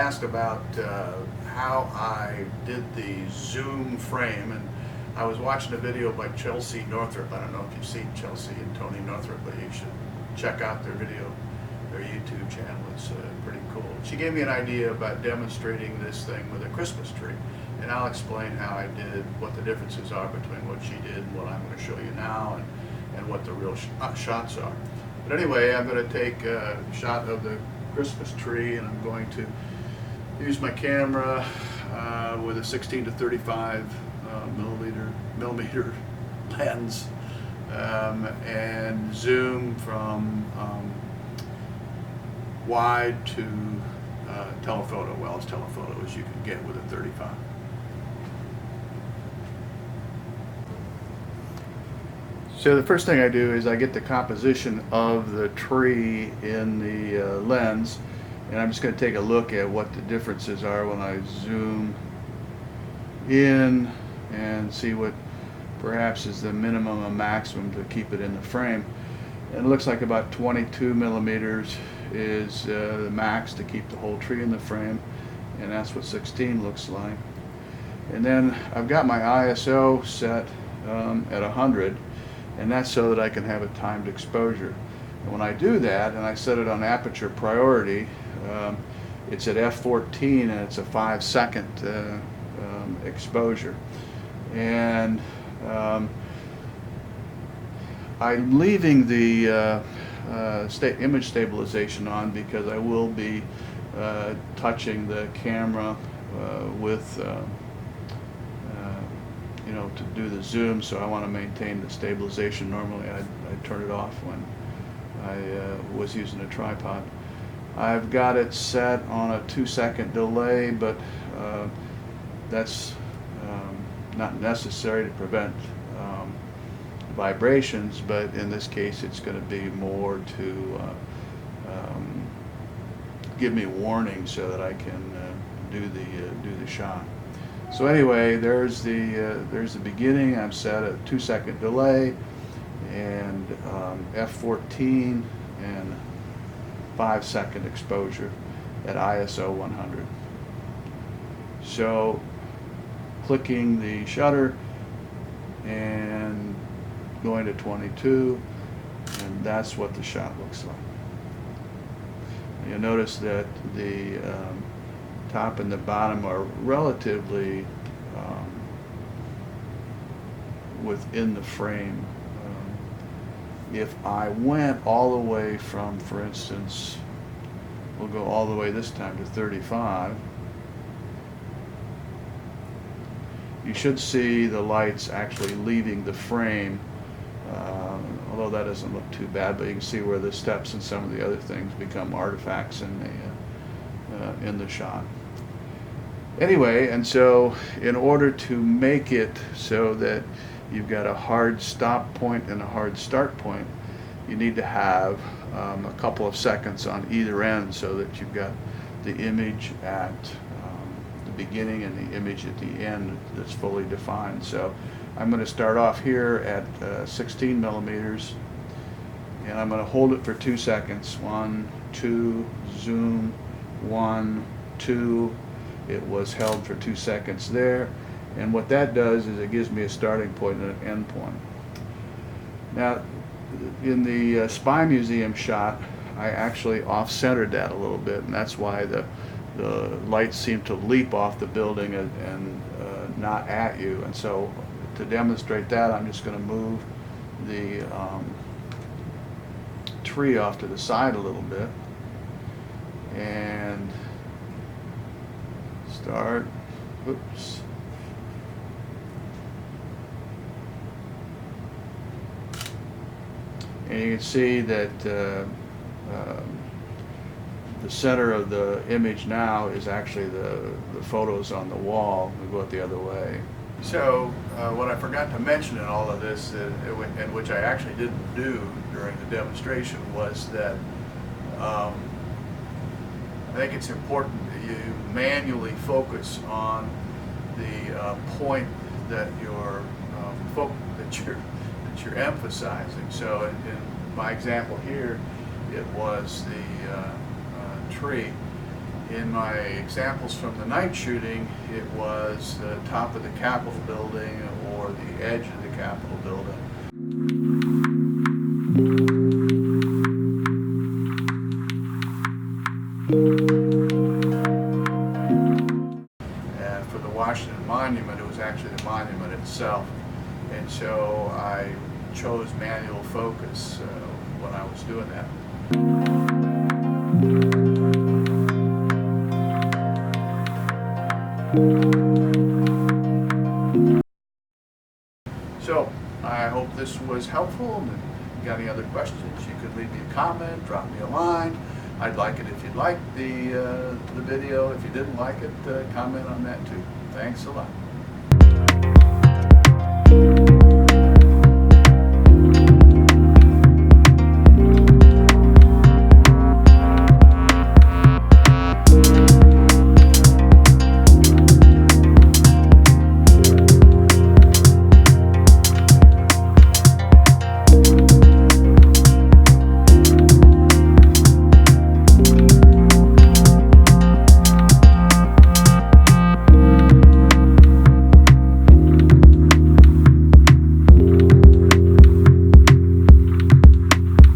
asked about how I did the zoom frame, and I was watching a video by Chelsea Northrup. I don't know if you've seen Chelsea and Tony Northrup, but you should check out their video, their YouTube channel. It's pretty cool. She gave me an idea about demonstrating this thing with a Christmas tree, and I'll explain how I did, what the differences are between what she did and what I'm going to show you now, and what the real shots are. But anyway, I'm going to take a shot of the Christmas tree, and I'm going to use my camera with a 16 to 35 millimeter lens, and zoom from wide to telephoto, well, as telephoto as you can get with a 35. So the first thing I do is I get the composition of the tree in the lens, and I'm just going to take a look at what the differences are when I zoom in and see what perhaps is the minimum and maximum to keep it in the frame. And it looks like about 22 millimeters is the max to keep the whole tree in the frame, and that's what 16 looks like. And then I've got my ISO set at 100, and that's so that I can have a timed exposure. And when I do that, and I set it on aperture priority, it's at f14, and it's a 5-second exposure. And I'm leaving the image stabilization on because I will be touching the camera with to do the zoom, so I want to maintain the stabilization. Normally I'd turn it off when I was using a tripod. I've got it set on a 2-second delay, but that's not necessary to prevent vibrations, but in this case it's going to be more to give me warning so that I can do the shot. So anyway, there's the beginning. I'm set at 2-second delay, and f14 and 5-second exposure at ISO 100. So clicking the shutter and going to 22, and that's what the shot looks like. You'll notice that the top and the bottom are relatively within the frame. If I went all the way from, for instance, we'll go all the way this time to 35, you should see the lights actually leaving the frame, although that doesn't look too bad, but you can see where the steps and some of the other things become artifacts in the shot. Anyway, and so in order to make it so that you've got a hard stop point and a hard start point, you need to have a couple of seconds on either end so that you've got the image at the beginning and the image at the end that's fully defined. So I'm going to start off here at 16 millimeters, and I'm going to hold it for 2 seconds. 1, 2, zoom, 1, 2. It was held for 2 seconds there, and what that does is it gives me a starting point and an end point. Now, in the Spy Museum shot, I actually off-centered that a little bit, and that's why the lights seem to leap off the building and not at you. And so to demonstrate that, I'm just going to move the tree off to the side a little bit and start. Oops. And you can see that the center of the image now is actually the photos on the wall. We go it the other way. So what I forgot to mention in all of this, and which I actually didn't do during the demonstration, was that I think it's important that you manually focus on the point that you're emphasizing. So in my example here, it was the tree, In my examples from the night shooting, it was the top of the Capitol building or the edge of the Capitol building. And for the Washington Monument, it was actually the monument itself. And so I chose manual focus when I was doing that. So I hope this was helpful, and if you got any other questions, you could leave me a comment, drop me a line. I'd like it if you'd like the video. If you didn't like it, comment on that too. Thanks a lot.